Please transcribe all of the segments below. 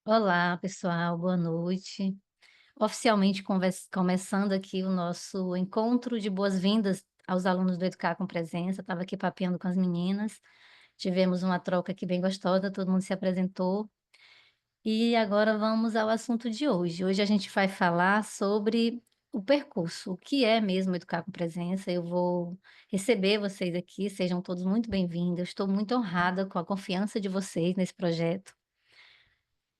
Olá, pessoal, boa noite. Oficialmente começando aqui o nosso encontro de boas-vindas aos alunos do Educar com Presença. Estava aqui papeando com as meninas, tivemos uma troca aqui bem gostosa, todo mundo se apresentou. E agora vamos ao assunto de hoje. Hoje a gente vai falar sobre o percurso, o que é mesmo Educar com Presença. Eu vou receber vocês aqui, sejam todos muito bem-vindos. Eu estou muito honrada com a confiança de vocês nesse projeto.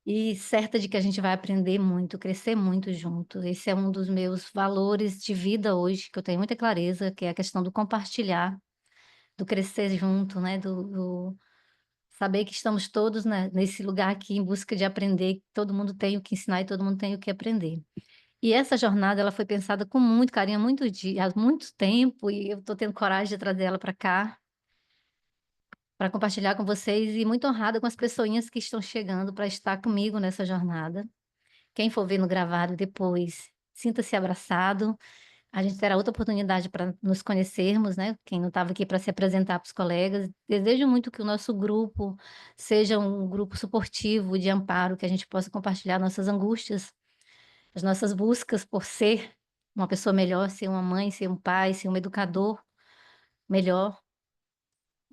E certa de que a gente vai aprender muito, crescer muito junto. Esse é um dos meus valores de vida hoje, que eu tenho muita clareza, que é a questão do compartilhar, do crescer junto, né, do saber que estamos todos, né, nesse lugar aqui em busca de aprender, que todo mundo tem o que ensinar e todo mundo tem o que aprender. E essa jornada, ela foi pensada com muito carinho, há muito tempo, e eu estou tendo coragem de trazer ela para cá, para compartilhar com vocês, e muito honrada com as pessoinhas que estão chegando para estar comigo nessa jornada. Quem for ver no gravado depois, sinta-se abraçado. A gente terá outra oportunidade para nos conhecermos, né, quem não estava aqui para se apresentar para os colegas. Desejo muito que o nosso grupo seja um grupo suportivo, de amparo, que a gente possa compartilhar nossas angústias, as nossas buscas por ser uma pessoa melhor, ser uma mãe, ser um pai, ser um educador melhor,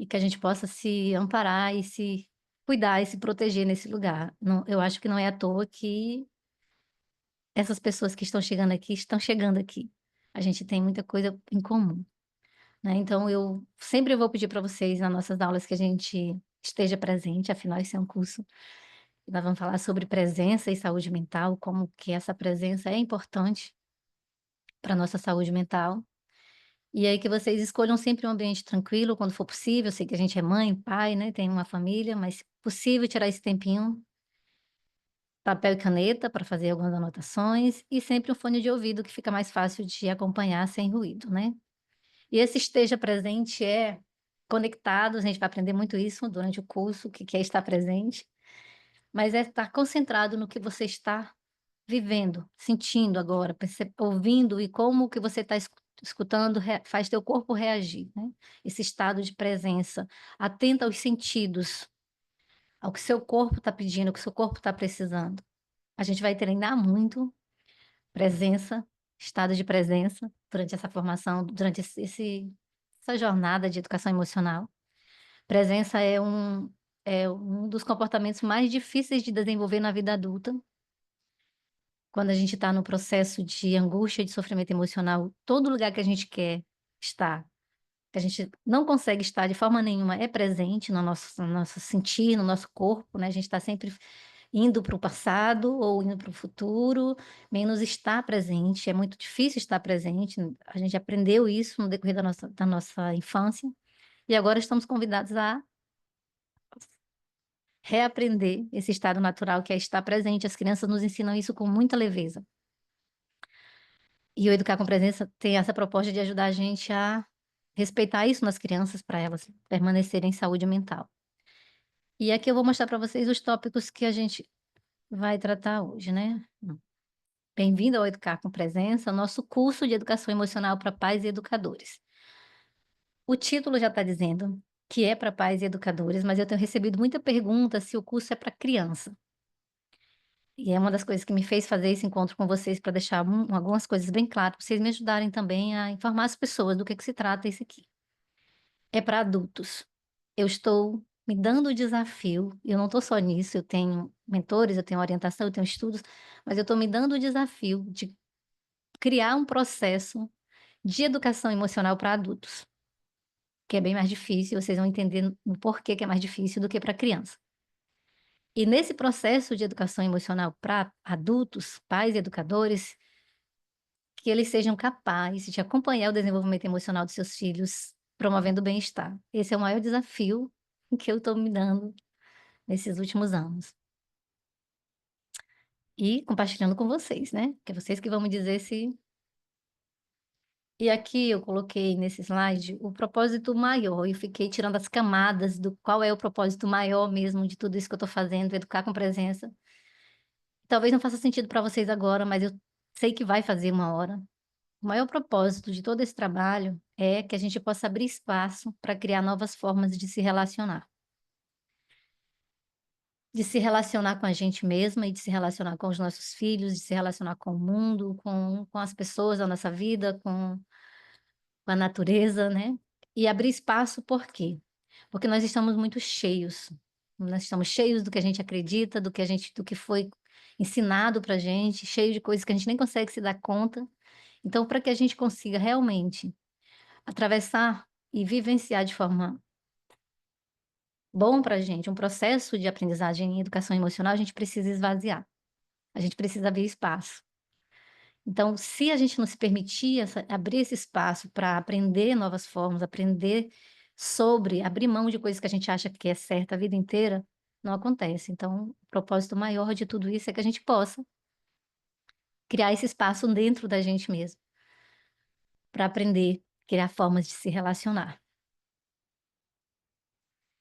e que a gente possa se amparar e se cuidar e se proteger nesse lugar. Não, eu acho que não é à toa que essas pessoas que estão chegando aqui. A gente tem muita coisa em comum, né, então eu sempre vou pedir para vocês nas nossas aulas que a gente esteja presente, afinal esse é um curso que nós vamos falar sobre presença e saúde mental, como que essa presença é importante para nossa saúde mental. E aí que vocês escolham sempre um ambiente tranquilo, quando for possível, eu sei que a gente é mãe, pai, né, tem uma família, mas se possível tirar esse tempinho, papel e caneta para fazer algumas anotações e sempre um fone de ouvido que fica mais fácil de acompanhar sem ruído, né. E esse esteja presente é conectado, a gente vai aprender muito isso durante o curso, o que que é estar presente, mas é estar concentrado no que você está vivendo, sentindo agora, ouvindo e como que você está escutando faz teu corpo reagir, né. Esse estado de presença, atenta aos sentidos, ao que seu corpo está pedindo, ao que seu corpo está precisando. A gente vai treinar muito presença, estado de presença, durante essa formação, durante essa jornada de educação emocional. Presença é um dos comportamentos mais difíceis de desenvolver na vida adulta, quando a gente está no processo de angústia, de sofrimento emocional, todo lugar que a gente quer estar, que a gente não consegue estar de forma nenhuma, é presente no nosso sentir, no nosso corpo, né, a gente está sempre indo para o passado ou indo para o futuro, menos estar presente, é muito difícil estar presente, a gente aprendeu isso no decorrer da nossa infância, e agora estamos convidados a reaprender esse estado natural que é estar presente, as crianças nos ensinam isso com muita leveza. E o Educar com Presença tem essa proposta de ajudar a gente a respeitar isso nas crianças, para elas permanecerem em saúde mental. E aqui eu vou mostrar para vocês os tópicos que a gente vai tratar hoje, né. Bem-vindo ao Educar com Presença, nosso curso de educação emocional para pais e educadores. O título já está dizendo que é para pais e educadores, mas eu tenho recebido muita pergunta se o curso é para criança. E é uma das coisas que me fez fazer esse encontro com vocês, para deixar algumas coisas bem claras, para vocês me ajudarem também a informar as pessoas do que se trata isso aqui. É para adultos. Eu estou me dando o desafio, e eu não estou só nisso, eu tenho mentores, eu tenho orientação, eu tenho estudos, mas eu estou me dando o desafio de criar um processo de educação emocional para adultos, que é bem mais difícil, vocês vão entender o porquê que é mais difícil do que para criança. E nesse processo de educação emocional para adultos, pais e educadores, que eles sejam capazes de acompanhar o desenvolvimento emocional dos seus filhos, promovendo o bem-estar. Esse é o maior desafio que eu estou me dando nesses últimos anos. E compartilhando com vocês, né, que é vocês que vão me dizer se. E aqui eu coloquei nesse slide o propósito maior, e fiquei tirando as camadas do qual é o propósito maior mesmo de tudo isso que eu estou fazendo, educar com presença. Talvez não faça sentido para vocês agora, mas eu sei que vai fazer uma hora. O maior propósito de todo esse trabalho é que a gente possa abrir espaço para criar novas formas de se relacionar. de se relacionar com a gente mesma e de se relacionar com os nossos filhos, de se relacionar com o mundo, com as pessoas da nossa vida, com a natureza, né. E abrir espaço por quê? Porque nós estamos muito cheios. Nós estamos cheios do que a gente acredita, do que foi ensinado pra gente, cheio de coisas que a gente nem consegue se dar conta. Então, para que a gente consiga realmente atravessar e vivenciar de forma bom pra gente um processo de aprendizagem em educação emocional, a gente precisa esvaziar, a gente precisa abrir espaço. Então, se a gente não se permitir abrir esse espaço para aprender novas formas, aprender sobre, abrir mão de coisas que a gente acha que é certa a vida inteira, não acontece. Então, o propósito maior de tudo isso é que a gente possa criar esse espaço dentro da gente mesmo, para aprender, criar formas de se relacionar.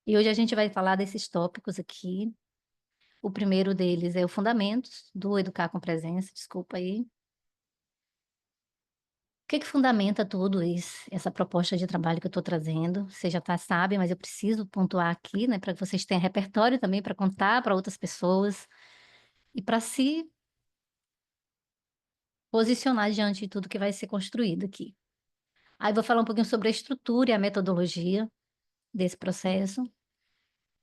E hoje a gente vai falar desses tópicos aqui. O primeiro deles é o fundamentos do educar com presença, desculpa aí. O que que fundamenta tudo essa proposta de trabalho que eu estou trazendo? Você já sabe, mas eu preciso pontuar aqui, né, para que vocês tenham repertório também para contar para outras pessoas e para se posicionar diante de tudo que vai ser construído aqui. Aí vou falar um pouquinho sobre a estrutura e a metodologia desse processo.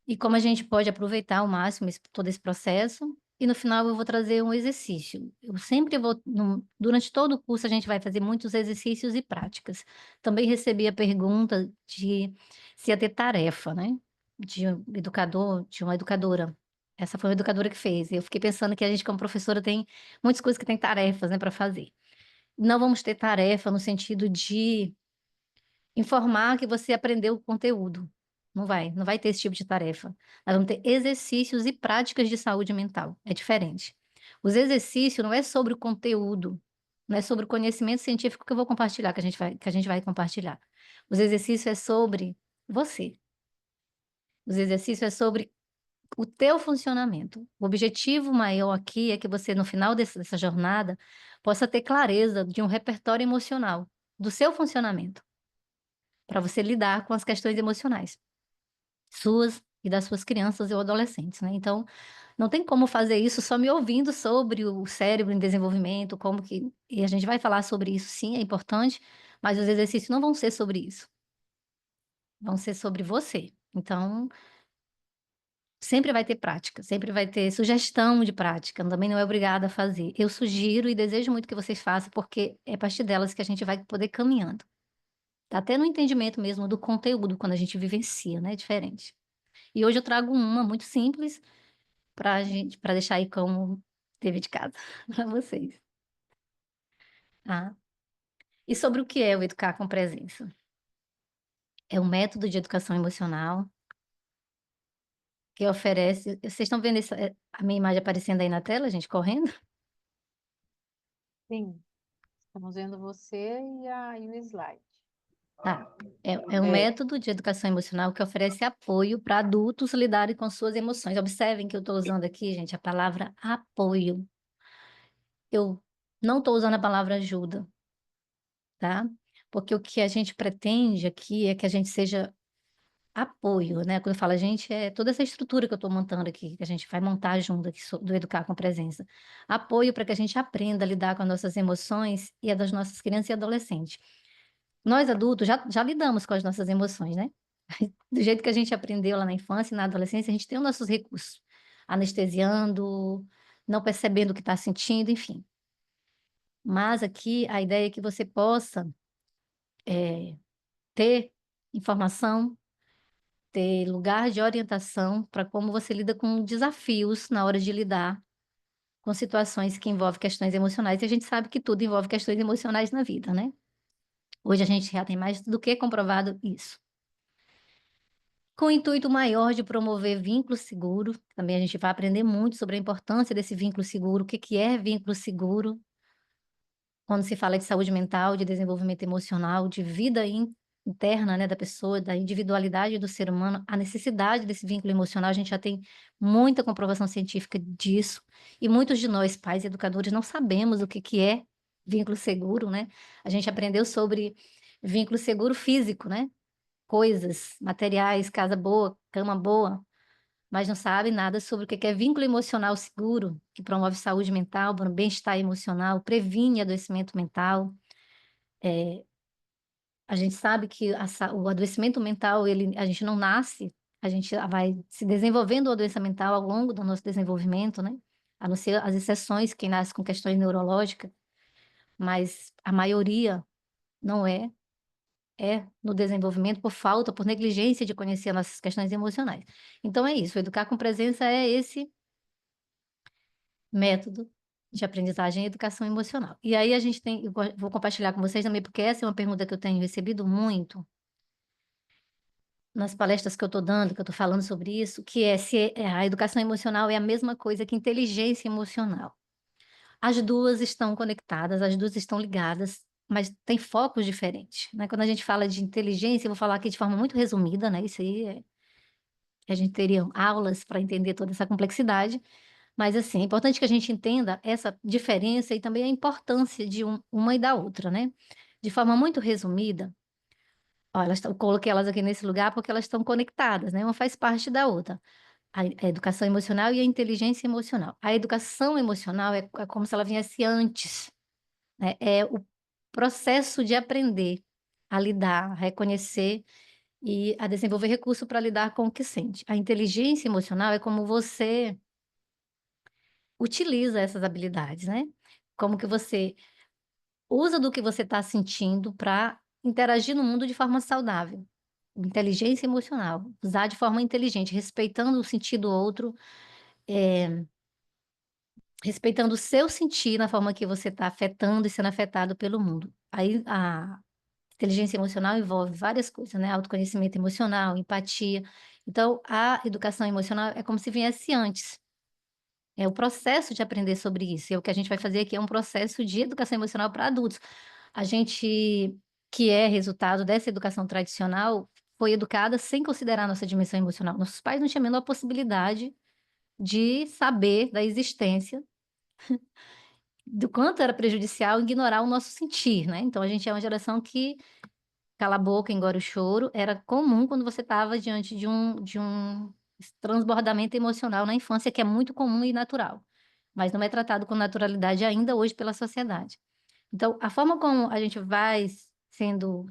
E como a gente pode aproveitar ao máximo todo esse processo, e no final eu vou trazer um exercício. Eu sempre vou, durante todo o curso, a gente vai fazer muitos exercícios e práticas. Também recebi a pergunta de se ia ter tarefa, né? De um educador, de uma educadora. Essa foi uma educadora que fez. Eu fiquei pensando que a gente, como professora, tem muitas coisas que tem tarefas, né, para fazer. Não vamos ter tarefa no sentido de informar que você aprendeu o conteúdo. Não vai ter esse tipo de tarefa. Nós vamos ter exercícios e práticas de saúde mental, é diferente. Os exercícios não é sobre o conteúdo, não é sobre o conhecimento científico que eu vou compartilhar, que a gente vai compartilhar. Os exercícios é sobre você. Os exercícios é sobre o teu funcionamento. O objetivo maior aqui é que você, no final dessa jornada, possa ter clareza de um repertório emocional, do seu funcionamento, para você lidar com as questões emocionais, suas e das suas crianças ou adolescentes, né. Então, não tem como fazer isso só me ouvindo sobre o cérebro em desenvolvimento, como que e a gente vai falar sobre isso sim, é importante, mas os exercícios não vão ser sobre isso, vão ser sobre você. Então, sempre vai ter prática, sempre vai ter sugestão de prática, também não é obrigada a fazer. Eu sugiro e desejo muito que vocês façam, porque é a partir delas que a gente vai poder caminhando. Tá até no entendimento mesmo do conteúdo, quando a gente vivencia, né, é diferente. E hoje eu trago uma muito simples para deixar aí como dever de casa para vocês, tá. E sobre o que é o educar com presença? É um método de educação emocional que oferece vocês estão vendo a minha imagem aparecendo aí na tela, gente, correndo? Sim, estamos vendo você e o slide. Tá. É um É, método de educação emocional que oferece apoio para adultos lidarem com suas emoções. Observem que eu estou usando aqui, gente, a palavra apoio. Eu não estou usando a palavra ajuda, tá? Porque o que a gente pretende aqui é que a gente seja apoio, né, quando eu falo a gente, é toda essa estrutura que eu estou montando aqui, que a gente vai montar junto aqui do Educar com Presença. Apoio para que a gente aprenda a lidar com as nossas emoções e a das nossas crianças e adolescentes. Nós adultos já lidamos com as nossas emoções, né. Do jeito que a gente aprendeu lá na infância e na adolescência, a gente tem os nossos recursos, anestesiando, não percebendo o que está sentindo, enfim. Mas aqui a ideia é que você possa, ter informação, ter lugar de orientação para como você lida com desafios na hora de lidar com situações que envolvem questões emocionais, e a gente sabe que tudo envolve questões emocionais na vida, né. Hoje a gente já tem mais do que comprovado isso. Com o intuito maior de promover vínculo seguro, também a gente vai aprender muito sobre a importância desse vínculo seguro, o que que é vínculo seguro, quando se fala de saúde mental, de desenvolvimento emocional, de vida interna, né, da pessoa, da individualidade do ser humano, a necessidade desse vínculo emocional, a gente já tem muita comprovação científica disso, e muitos de nós, pais e educadores, não sabemos o que que é vínculo seguro, né. A gente aprendeu sobre vínculo seguro físico, né, coisas, materiais, casa boa, cama boa, mas não sabem nada sobre o que é vínculo emocional seguro, que promove saúde mental, bem-estar emocional, previne adoecimento mental. A gente sabe que o adoecimento mental, a gente não nasce, a gente vai se desenvolvendo a doença mental ao longo do nosso desenvolvimento, né? A não ser as exceções, quem nasce com questões neurológicas, mas a maioria não é no desenvolvimento por falta, por negligência de conhecer as nossas questões emocionais. Então é isso, educar com presença é esse método de aprendizagem e educação emocional. E aí a gente tem, vou compartilhar com vocês também, porque essa é uma pergunta que eu tenho recebido muito nas palestras que eu estou dando, que eu estou falando sobre isso, que é se a educação emocional é a mesma coisa que inteligência emocional. As duas estão conectadas, as duas estão ligadas, mas tem focos diferentes, né? Quando a gente fala de inteligência, eu vou falar aqui de forma muito resumida, né? Isso aí a gente teria aulas para entender toda essa complexidade, mas assim, é importante que a gente entenda essa diferença e também a importância de uma e da outra, né? De forma muito resumida, ó, eu coloquei elas aqui nesse lugar porque elas estão conectadas, né? Uma faz parte da outra. A educação emocional e a inteligência emocional. A educação emocional é como se ela viesse antes, né? É o processo de aprender a lidar, a reconhecer e a desenvolver recurso para lidar com o que sente. A inteligência emocional é como você utiliza essas habilidades, né? Como que você usa do que você está sentindo para interagir no mundo de forma saudável. Inteligência emocional, usar de forma inteligente, respeitando o sentir do outro, respeitando o seu sentir na forma que você está afetando e sendo afetado pelo mundo. Aí a inteligência emocional envolve várias coisas, né? Autoconhecimento emocional, empatia. Então, a educação emocional é como se viesse antes. É o processo de aprender sobre isso. E o que a gente vai fazer aqui é um processo de educação emocional para adultos. A gente, que é resultado dessa educação tradicional, foi educada sem considerar a nossa dimensão emocional. Nossos pais não tinham a menor possibilidade de saber da existência, do quanto era prejudicial ignorar o nosso sentir, né? Então a gente é uma geração que cala a boca, engole o choro, era comum quando você estava diante de um transbordamento emocional na infância, que é muito comum e natural, mas não é tratado com naturalidade ainda hoje pela sociedade. Então, a forma como a gente vai sendo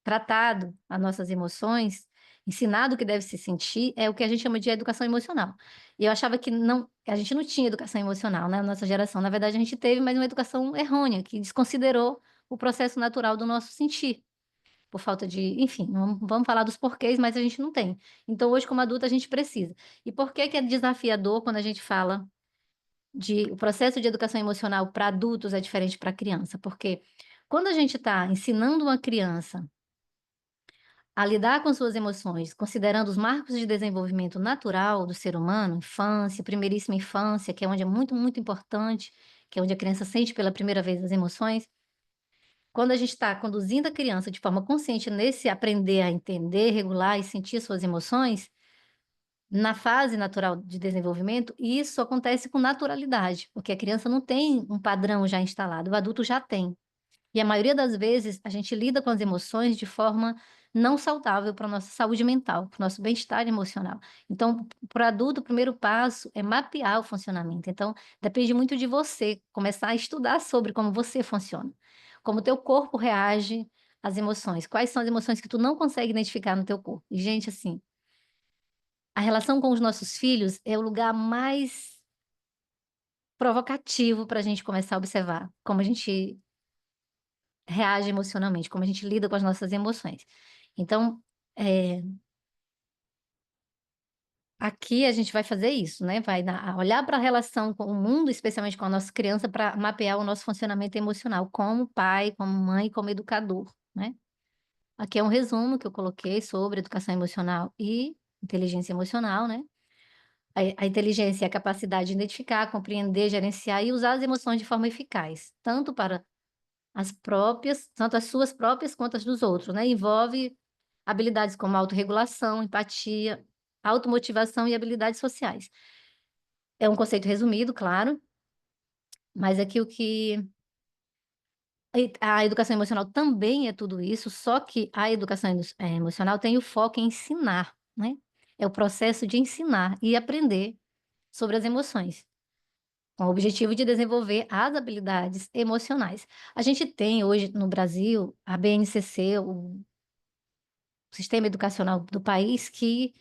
tratado as nossas emoções, ensinado o que deve se sentir, é o que a gente chama de educação emocional. E eu achava que não, que a gente não tinha educação emocional, né, na nossa geração. Na verdade, a gente teve, mas uma educação errônea, que desconsiderou o processo natural do nosso sentir, por falta de, enfim, não vamos falar dos porquês, mas a gente não tem. Então, hoje, como adulta, a gente precisa. E por que que é desafiador quando a gente fala de o processo de educação emocional para adultos é diferente para criança? Porque quando a gente está ensinando uma criança a lidar com suas emoções, considerando os marcos de desenvolvimento natural do ser humano, infância, primeiríssima infância, que é onde é muito, muito importante, que é onde a criança sente pela primeira vez as emoções. Quando a gente está conduzindo a criança de forma consciente nesse aprender a entender, regular e sentir suas emoções, na fase natural de desenvolvimento, isso acontece com naturalidade, porque a criança não tem um padrão já instalado, o adulto já tem. E a maioria das vezes a gente lida com as emoções de forma não saudável para a nossa saúde mental, para o nosso bem-estar emocional. Então, para o adulto, o primeiro passo é mapear o funcionamento. Então, depende muito de você começar a estudar sobre como você funciona, como o teu corpo reage às emoções, quais são as emoções que tu não consegue identificar no teu corpo. E, gente, assim, a relação com os nossos filhos é o lugar mais provocativo para a gente começar a observar como a gente reage emocionalmente, como a gente lida com as nossas emoções. Então, aqui a gente vai fazer isso, né, vai olhar para a relação com o mundo, especialmente com a nossa criança, para mapear o nosso funcionamento emocional, como pai, como mãe, como educador, né. Aqui é um resumo que eu coloquei sobre educação emocional e inteligência emocional, né. A inteligência é a capacidade de identificar, compreender, gerenciar e usar as emoções de forma eficaz, tanto para as próprias, tanto as suas próprias quanto as dos outros, né, envolve habilidades como autorregulação, empatia, automotivação e habilidades sociais. É um conceito resumido, claro, mas aqui o que a educação emocional também é tudo isso, só que a educação emocional tem o foco em ensinar, né. é o processo de ensinar e aprender sobre as emoções, com o objetivo de desenvolver as habilidades emocionais. A gente tem hoje no Brasil a BNCC, o sistema educacional do país, que,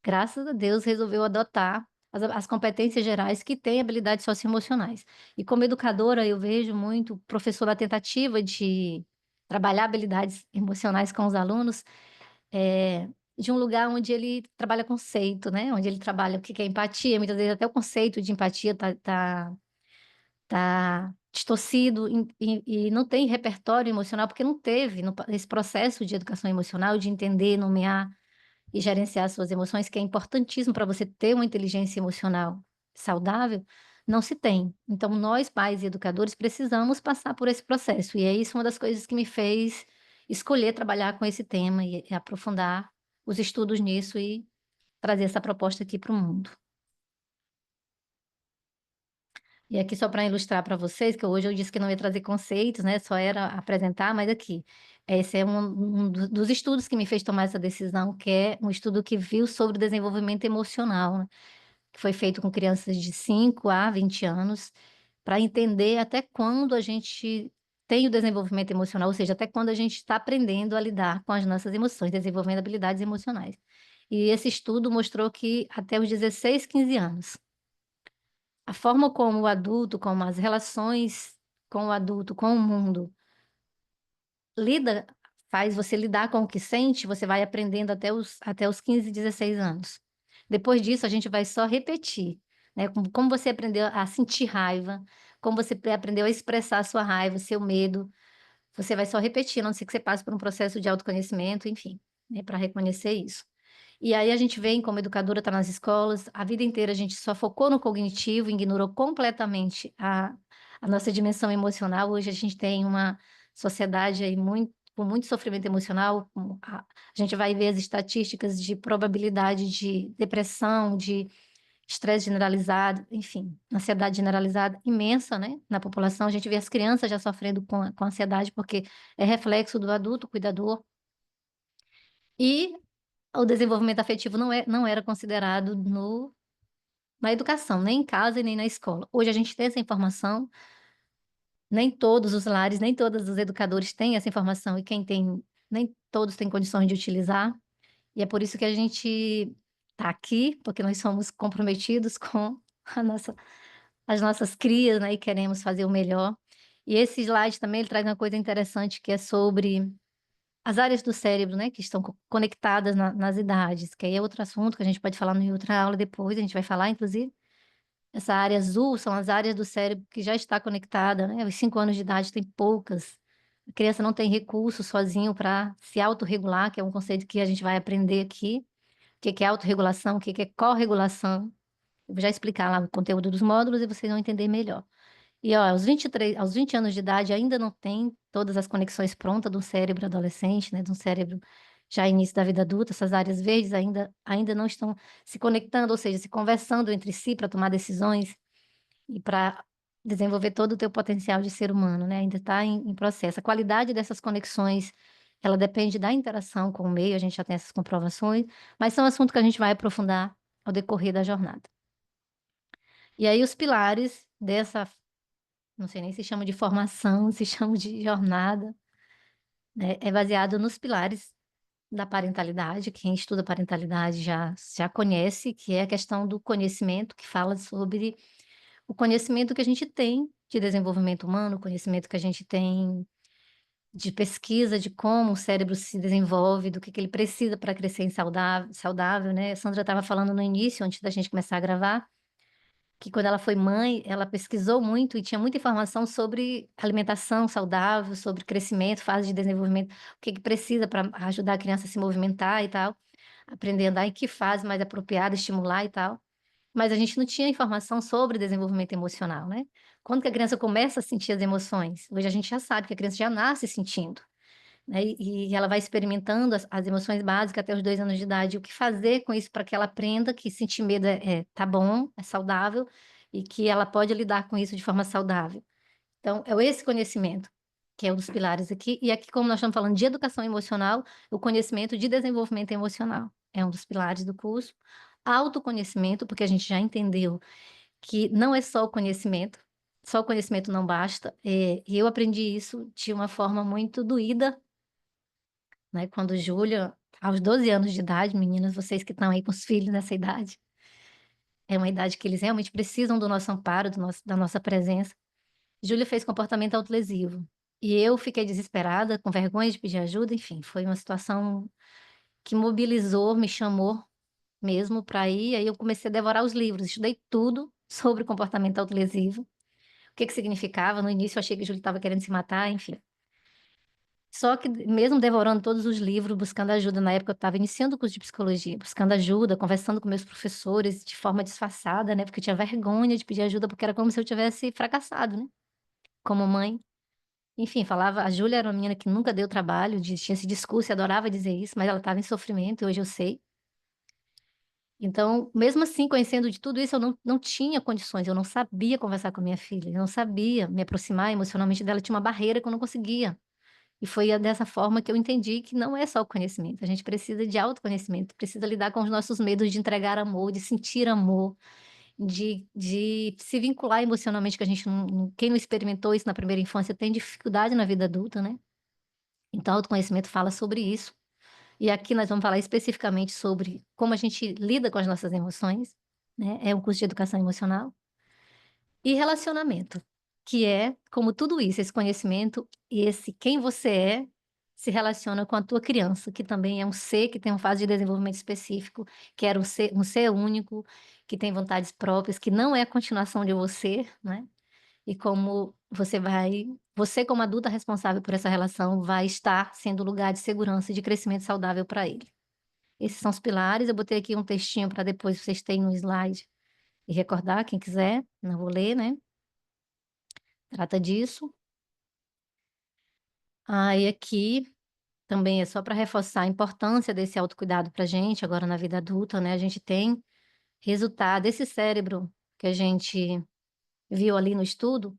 graças a Deus, resolveu adotar as competências gerais que têm habilidades socioemocionais. E como educadora, eu vejo muito o professor na tentativa de trabalhar habilidades emocionais com os alunos, de um lugar onde ele trabalha conceito, né, onde ele trabalha o que que é empatia, muitas vezes até o conceito de empatia tá distorcido e não tem repertório emocional, porque não teve esse processo de educação emocional, de entender, nomear e gerenciar suas emoções, que é importantíssimo para você ter uma inteligência emocional saudável, não se tem. Então nós, pais e educadores, precisamos passar por esse processo, e é isso uma das coisas que me fez escolher trabalhar com esse tema e aprofundar os estudos nisso e trazer essa proposta aqui para o mundo. E aqui só para ilustrar para vocês, que hoje eu disse que não ia trazer conceitos, né, só era apresentar, mas aqui, esse é um dos estudos que me fez tomar essa decisão, que é um estudo que viu sobre o desenvolvimento emocional, né, que foi feito com crianças de 5 a 20 anos, para entender até quando a gente tem o desenvolvimento emocional, ou seja, até quando a gente está aprendendo a lidar com as nossas emoções, desenvolvendo habilidades emocionais. E esse estudo mostrou que até os 16, 15 anos a forma como o adulto, como as relações com o adulto, com o mundo, lida faz você lidar com o que sente, você vai aprendendo até os 15, 16 anos. Depois disso, a gente vai só repetir, né, como você aprendeu a sentir raiva, como você aprendeu a expressar a sua raiva, o seu medo, você vai só repetindo, a não ser que você passe por um processo de autoconhecimento, enfim, né, para reconhecer isso. E aí a gente vem, como educadora, tá nas escolas, a vida inteira a gente só focou no cognitivo, ignorou completamente a nossa dimensão emocional. Hoje a gente tem uma sociedade aí com muito sofrimento emocional, a gente vai ver as estatísticas de probabilidade de depressão, de estresse generalizado, enfim, ansiedade generalizada imensa, né, na população. A gente vê as crianças já sofrendo com ansiedade, porque é reflexo do adulto cuidador. E o desenvolvimento afetivo não era considerado no na educação, nem em casa e nem na escola. Hoje a gente tem essa informação, nem todos os lares, nem todos os educadores têm essa informação e quem tem, nem todos têm condições de utilizar, e é por isso que a gente está aqui, porque nós somos comprometidos com a nossa as nossas crias, né, e queremos fazer o melhor. E esse slide também ele traz uma coisa interessante que é sobre as áreas do cérebro, né, que estão conectadas nas idades, que aí é outro assunto que a gente pode falar em outra aula depois, a gente vai falar inclusive. Essa área azul são as áreas do cérebro que já está conectada, né, aos 5 anos de idade tem poucas. A criança não tem recurso sozinho para se autorregular, que é um conceito que a gente vai aprender aqui. O que que é autorregulação, o que que é corregulação. Eu vou já explicar lá o conteúdo dos módulos e vocês vão entender melhor. E ó, aos 20 anos de idade ainda não tem todas as conexões prontas do cérebro adolescente, né, de um cérebro já início da vida adulta, essas áreas verdes ainda não estão se conectando, ou seja, se conversando entre si para tomar decisões e para desenvolver todo o teu potencial de ser humano, né, ainda está em processo. A qualidade dessas conexões, ela depende da interação com o meio, a gente já tem essas comprovações, mas são assuntos que a gente vai aprofundar ao decorrer da jornada. E aí os pilares dessa não sei nem se chama de formação, se chama de jornada, né, é baseado nos pilares da parentalidade, quem estuda parentalidade já conhece, que é a questão do conhecimento, que fala sobre o conhecimento que a gente tem de desenvolvimento humano, o conhecimento que a gente tem de pesquisa de como o cérebro se desenvolve, do que ele precisa para crescer em saudável, né. A Sandra estava falando no início, antes da gente começar a gravar, que quando ela foi mãe, ela pesquisou muito e tinha muita informação sobre alimentação saudável, sobre crescimento, fase de desenvolvimento, o que que precisa para ajudar a criança a se movimentar e tal, aprender a andar em que fase mais apropriada, estimular e tal. Mas a gente não tinha informação sobre desenvolvimento emocional, né. Quando que a criança começa a sentir as emoções? Hoje a gente já sabe que a criança já nasce sentindo. Né, e ela vai experimentando as emoções básicas até os 2 anos de idade, o que fazer com isso para que ela aprenda que sentir medo tá bom, é saudável, e que ela pode lidar com isso de forma saudável. Então, é esse conhecimento, que é um dos pilares aqui, e aqui como nós estamos falando de educação emocional, o conhecimento de desenvolvimento emocional. é um dos pilares do curso. Autoconhecimento, porque a gente já entendeu que não é só o conhecimento não basta, e eu aprendi isso de uma forma muito doída, né, quando Júlia, aos 12 anos de idade, meninas, vocês que estão aí com os filhos nessa idade, é uma idade que eles realmente precisam do nosso amparo, da nossa presença. Júlia fez comportamento autolesivo, e eu fiquei desesperada, com vergonha de pedir ajuda, enfim, foi uma situação que mobilizou, me chamou mesmo para ir, aí eu comecei a devorar os livros, estudei tudo sobre comportamento autolesivo, o que que significava, no início eu achei que Júlia estava querendo se matar, enfim. Só que mesmo devorando todos os livros, buscando ajuda, na época eu estava iniciando o curso de psicologia, buscando ajuda, conversando com meus professores de forma disfarçada, né, porque eu tinha vergonha de pedir ajuda, porque era como se eu tivesse fracassado, né, como mãe. Enfim, falava a Júlia era uma menina que nunca deu trabalho, tinha esse discurso e adorava dizer isso, mas ela estava em sofrimento e hoje eu sei. Então, mesmo assim, conhecendo de tudo isso, eu não tinha condições, eu não sabia conversar com a minha filha, eu não sabia me aproximar emocionalmente dela, tinha uma barreira que eu não conseguia. E foi dessa forma que eu entendi que não é só o conhecimento, a gente precisa de autoconhecimento, precisa lidar com os nossos medos de entregar amor, de sentir amor, de se vincular emocionalmente, que a gente quem não experimentou isso na primeira infância tem dificuldade na vida adulta, né. Então autoconhecimento fala sobre isso. E aqui nós vamos falar especificamente sobre como a gente lida com as nossas emoções, né, é um curso de educação emocional. E relacionamento, que é como tudo isso, esse conhecimento e esse quem você é, se relaciona com a tua criança, que também é um ser que tem uma fase de desenvolvimento específico, que era um ser único, que tem vontades próprias, que não é a continuação de você, né, e como você como adulta responsável por essa relação vai estar sendo lugar de segurança e de crescimento saudável para ele. Esses são os pilares, eu botei aqui um textinho para depois vocês terem no slide e recordar, quem quiser, não vou ler, né. Trata disso. E aqui também é só para reforçar a importância desse autocuidado pra gente agora na vida adulta, né, a gente tem resultado esse cérebro que a gente viu ali no estudo,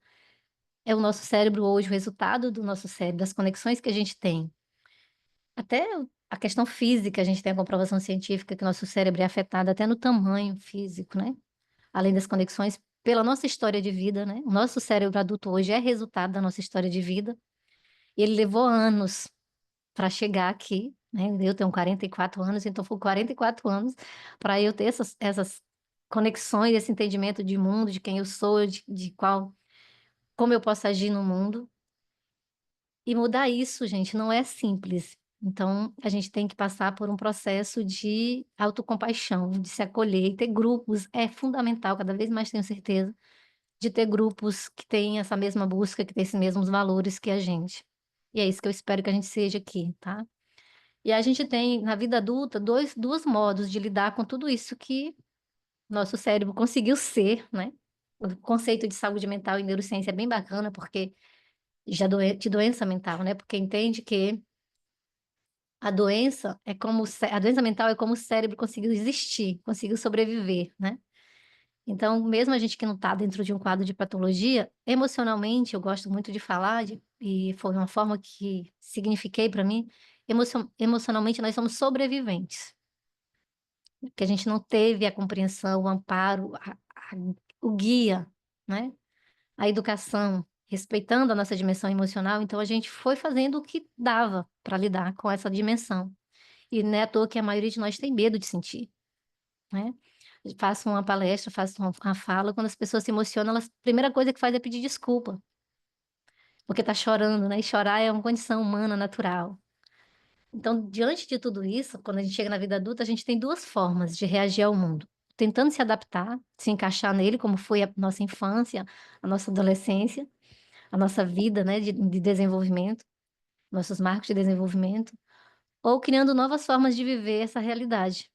é o nosso cérebro hoje, o resultado do nosso cérebro, das conexões que a gente tem. Até a questão física, a gente tem a comprovação científica que o nosso cérebro é afetado até no tamanho físico, né, além das conexões pela nossa história de vida, né, o nosso cérebro adulto hoje é resultado da nossa história de vida, e ele levou anos para chegar aqui, né, eu tenho 44 anos, então foi 44 anos para eu ter essas conexões, esse entendimento de mundo, de quem eu sou, de qual como eu posso agir no mundo. E mudar isso, gente, não é simples. Então, a gente tem que passar por um processo de autocompaixão, de se acolher e ter grupos é fundamental, cada vez mais tenho certeza, de ter grupos que têm essa mesma busca, que têm esses mesmos valores que a gente. E é isso que eu espero que a gente seja aqui, tá? E a gente tem, na vida adulta, 2 modos de lidar com tudo isso que nosso cérebro conseguiu ser, né. O conceito de saúde mental e neurociência é bem bacana, porque já de doença mental, né, porque entende que a doença mental é como o cérebro conseguiu existir, conseguiu sobreviver, né. Então, mesmo a gente que não está dentro de um quadro de patologia, emocionalmente, eu gosto muito de falar e foi uma forma que signifiquei para mim, emocionalmente nós somos sobreviventes. Que a gente não teve a compreensão, o amparo, o guia, né, a educação, respeitando a nossa dimensão emocional, então a gente foi fazendo o que dava para lidar com essa dimensão. E não é à toa que a maioria de nós tem medo de sentir, né. Faço uma palestra, faço uma fala, quando as pessoas se emocionam, elas a primeira coisa que faz é pedir desculpa, porque tá chorando, né, e chorar é uma condição humana natural. Então, diante de tudo isso, quando a gente chega na vida adulta, a gente tem 2 formas de reagir ao mundo. Tentando se adaptar, se encaixar nele, como foi a nossa infância, a nossa adolescência, a nossa vida, né, de desenvolvimento, nossos marcos de desenvolvimento, ou criando novas formas de viver essa realidade,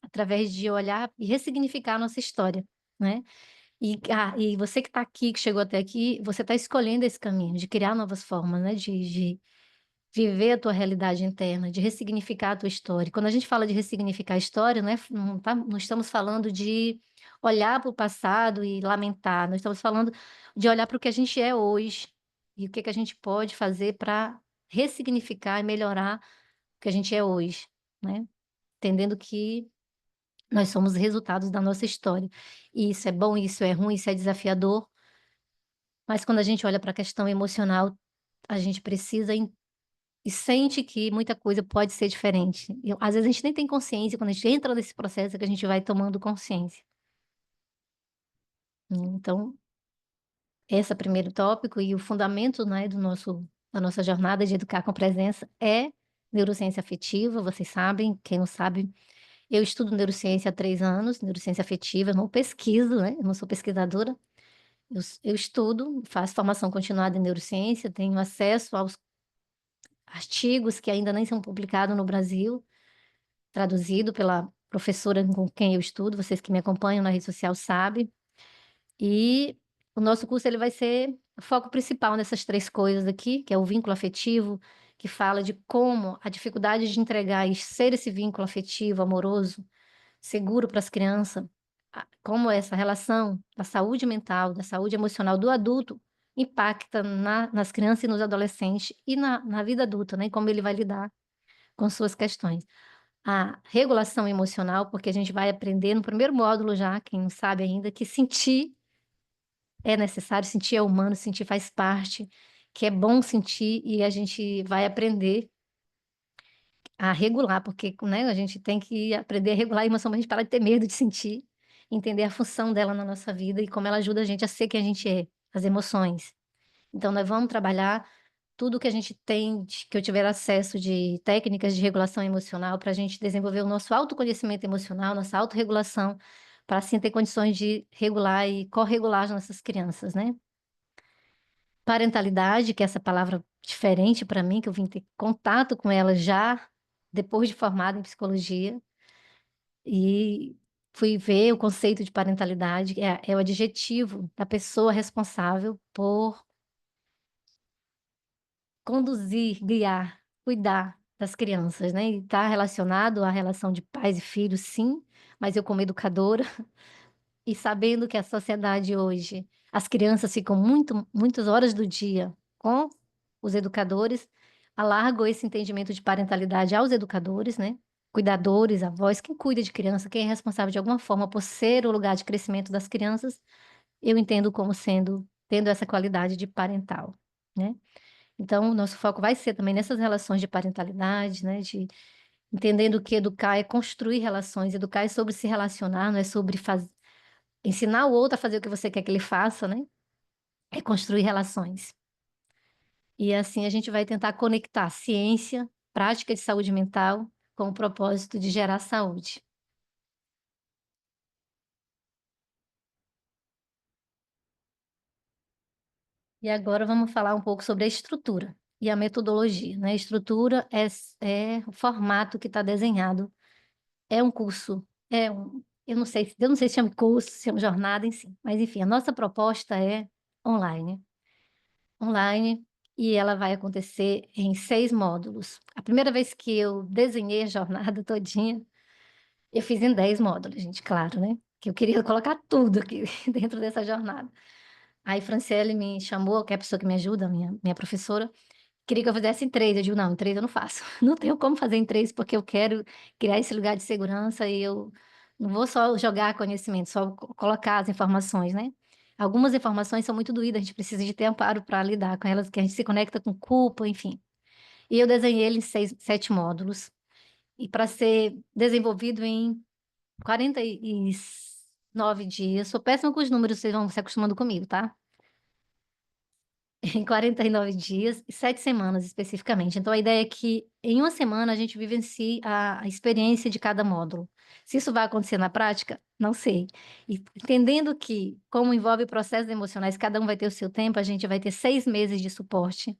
através de olhar e ressignificar a nossa história, né. E você que está aqui, que chegou até aqui, você está escolhendo esse caminho de criar novas formas, né, de viver a tua realidade interna, de ressignificar a tua história. Quando a gente fala de ressignificar a história, não estamos falando de olhar para o passado e lamentar, nós estamos falando de olhar para o que a gente é hoje, e o que que a gente pode fazer para ressignificar e melhorar o que a gente é hoje, né. entendendo que nós somos resultados da nossa história. E isso é bom, isso é ruim, isso é desafiador, mas quando a gente olha para a questão emocional, a gente precisa e sente que muita coisa pode ser diferente. E às vezes a gente nem tem consciência, quando a gente entra nesse processo é que a gente vai tomando consciência. Então, esse é o primeiro tópico e o fundamento, né, da nossa jornada de educar com presença é neurociência afetiva, vocês sabem, quem não sabe, eu estudo neurociência há 3 anos, neurociência afetiva, eu não pesquiso, né, eu não sou pesquisadora, eu estudo, faço formação continuada em neurociência, tenho acesso aos artigos que ainda nem são publicados no Brasil, traduzido pela professora com quem eu estudo, vocês que me acompanham na rede social sabem. E o nosso curso ele vai ser o foco principal nessas 3 coisas aqui, que é o vínculo afetivo, que fala de como a dificuldade de entregar e ser esse vínculo afetivo, amoroso, seguro para as crianças, como essa relação da saúde mental, da saúde emocional do adulto impacta nas crianças e nos adolescentes e na vida adulta, né, e como ele vai lidar com suas questões. A regulação emocional, porque a gente vai aprender no primeiro módulo já, quem não sabe ainda, que sentir é necessário, sentir é humano, sentir faz parte, que é bom sentir e a gente vai aprender a regular, porque, né, a gente tem que aprender a regular a emoção pra gente parar de ter medo de sentir, entender a função dela na nossa vida e como ela ajuda a gente a ser quem a gente é, as emoções. Então nós vamos trabalhar tudo que a gente tem, que eu tiver acesso de técnicas de regulação emocional, para a gente desenvolver o nosso autoconhecimento emocional, nossa autorregulação, para assim ter condições de regular e corregular as nossas crianças, né? Parentalidade, que é essa palavra diferente para mim, que eu vim ter contato com ela já depois de formada em psicologia, e fui ver o conceito de parentalidade, é o adjetivo da pessoa responsável por conduzir, guiar, cuidar das crianças, né, e está relacionado à relação de pais e filhos, sim, mas eu como educadora e sabendo que a sociedade hoje, as crianças ficam muitas horas do dia com os educadores, alargo esse entendimento de parentalidade aos educadores, né, cuidadores, avós, quem cuida de criança, quem é responsável de alguma forma por ser o lugar de crescimento das crianças, eu entendo como sendo tendo essa qualidade de parental, né. Então, o nosso foco vai ser também nessas relações de parentalidade, né, de entendendo que educar é construir relações, educar é sobre se relacionar, não é sobre ensinar o outro a fazer o que você quer que ele faça, né, é construir relações. E assim a gente vai tentar conectar ciência, prática de saúde mental, com o propósito de gerar saúde. E agora vamos falar um pouco sobre a estrutura e a metodologia, né, a estrutura é o formato que está desenhado. É um curso, eu não sei se chama curso, se chama jornada, enfim, mas enfim, a nossa proposta é online. Online, e ela vai acontecer em 6 módulos. A primeira vez que eu desenhei a jornada todinha, eu fiz em 10 módulos, gente, claro, né, que eu queria colocar tudo aqui dentro dessa jornada. Aí Franciele me chamou, que é a pessoa que me ajuda, minha professora, queria que eu fizesse em 3, eu digo: "Não, em 3 eu não faço, não tenho como fazer em 3 porque eu quero criar esse lugar de segurança e eu não vou só jogar conhecimento, só colocar as informações, né". Algumas informações são muito doídas, a gente precisa de ter amparo para lidar com elas, que a gente se conecta com culpa, enfim. E eu desenhei ele em 7 módulos, e para ser desenvolvido em 49 dias, sou péssima com os números, vocês vão se acostumando comigo, tá? Em 49 dias e 7 semanas especificamente. Então a ideia é que em uma semana a gente vivencie a experiência de cada módulo. Se isso vai acontecer na prática, não sei. E entendendo que, como envolve processos emocionais, cada um vai ter o seu tempo, a gente vai ter 6 meses de suporte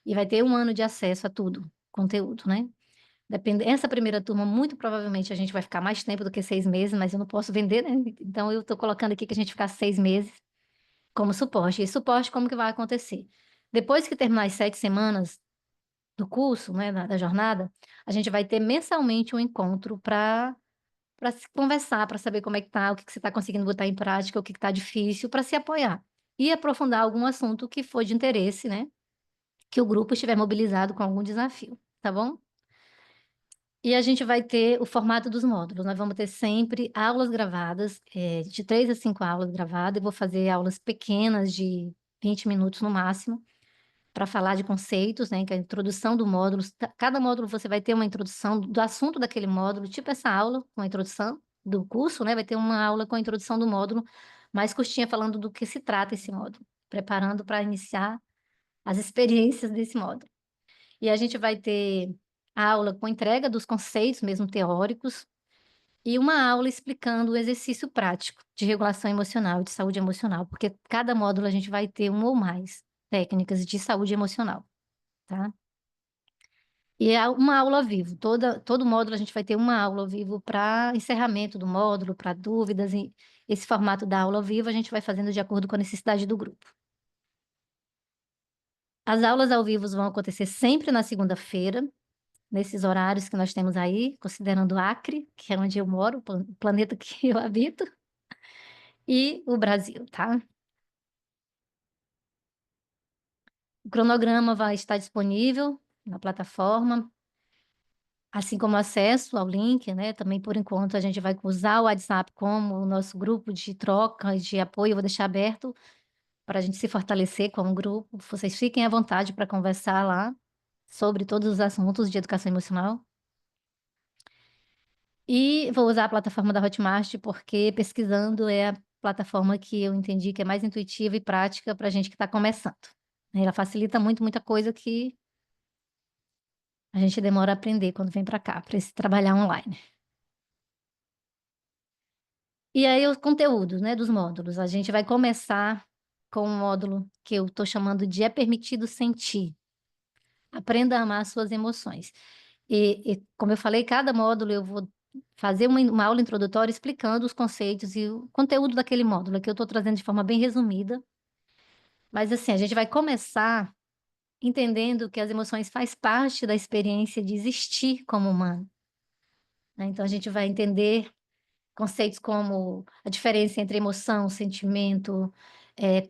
e vai ter 1 ano de acesso a tudo, conteúdo, né. Essa primeira turma, muito provavelmente, a gente vai ficar mais tempo do que 6 meses, mas eu não posso vender, né, então eu estou colocando aqui que a gente ficar 6 meses como suporte. E suporte como que vai acontecer? Depois que terminar as 7 semanas do curso, né, da jornada, a gente vai ter mensalmente um encontro para se conversar, para saber como é que tá, o que que você está conseguindo botar em prática, o que que tá difícil, para se apoiar. E aprofundar algum assunto que for de interesse, né, que o grupo estiver mobilizado com algum desafio, tá bom? E a gente vai ter o formato dos módulos. Nós vamos ter sempre aulas gravadas, de 3 a 5 aulas gravadas. Eu vou fazer aulas pequenas de 20 minutos no máximo, para falar de conceitos, né, que é a introdução do módulo. Cada módulo você vai ter uma introdução do assunto daquele módulo, tipo essa aula com a introdução do curso, né, vai ter uma aula com a introdução do módulo, mais curtinha, falando do que se trata esse módulo, preparando para iniciar as experiências desse módulo. E a gente vai ter a aula com entrega dos conceitos, mesmo teóricos, e uma aula explicando o exercício prático de regulação emocional, de saúde emocional, porque cada módulo a gente vai ter uma ou mais técnicas de saúde emocional, tá? E é uma aula ao vivo. Todo módulo a gente vai ter uma aula ao vivo para encerramento do módulo, para dúvidas. E esse formato da aula ao vivo a gente vai fazendo de acordo com a necessidade do grupo. As aulas ao vivo vão acontecer sempre na segunda-feira, nesses horários que nós temos aí, considerando o Acre, que é onde eu moro, o planeta que eu habito, e o Brasil, tá? O cronograma vai estar disponível na plataforma, assim como acesso ao link, né? Também, por enquanto, a gente vai usar o WhatsApp como o nosso grupo de troca e de apoio. Eu vou deixar aberto para a gente se fortalecer como grupo. Vocês fiquem à vontade para conversar lá sobre todos os assuntos de educação emocional. E vou usar a plataforma da Hotmart, porque pesquisando é a plataforma que eu entendi que é mais intuitiva e prática para a gente que está começando. Ela facilita muito, muita coisa que a gente demora a aprender quando vem para cá, para esse trabalhar online. E aí os conteúdos, né, dos módulos. A gente vai começar com um módulo que eu estou chamando de É Permitido Sentir. Aprenda a amar suas emoções. E como eu falei, cada módulo eu vou fazer uma aula introdutória explicando os conceitos e o conteúdo daquele módulo, que eu estou trazendo de forma bem resumida. Mas assim, a gente vai começar entendendo que as emoções faz parte da experiência de existir como humano, né? Então a gente vai entender conceitos como a diferença entre emoção, sentimento,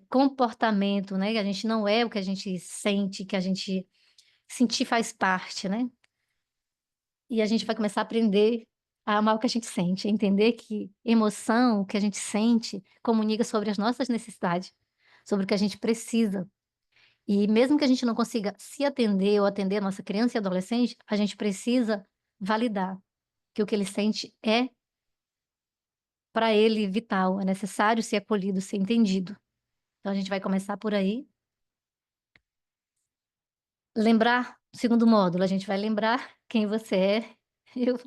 comportamento, né? Que a gente não é o que a gente sente, que a gente sentir faz parte, né? E a gente vai começar a aprender a amar o que a gente sente, a entender que emoção, o que a gente sente, comunica sobre as nossas necessidades, sobre o que a gente precisa. E mesmo que a gente não consiga se atender ou atender a nossa criança e adolescente, a gente precisa validar que o que ele sente é para ele vital, é necessário ser acolhido, ser entendido. Então a gente vai começar por aí. Lembrar, segundo módulo, a gente vai lembrar quem você é. Eu,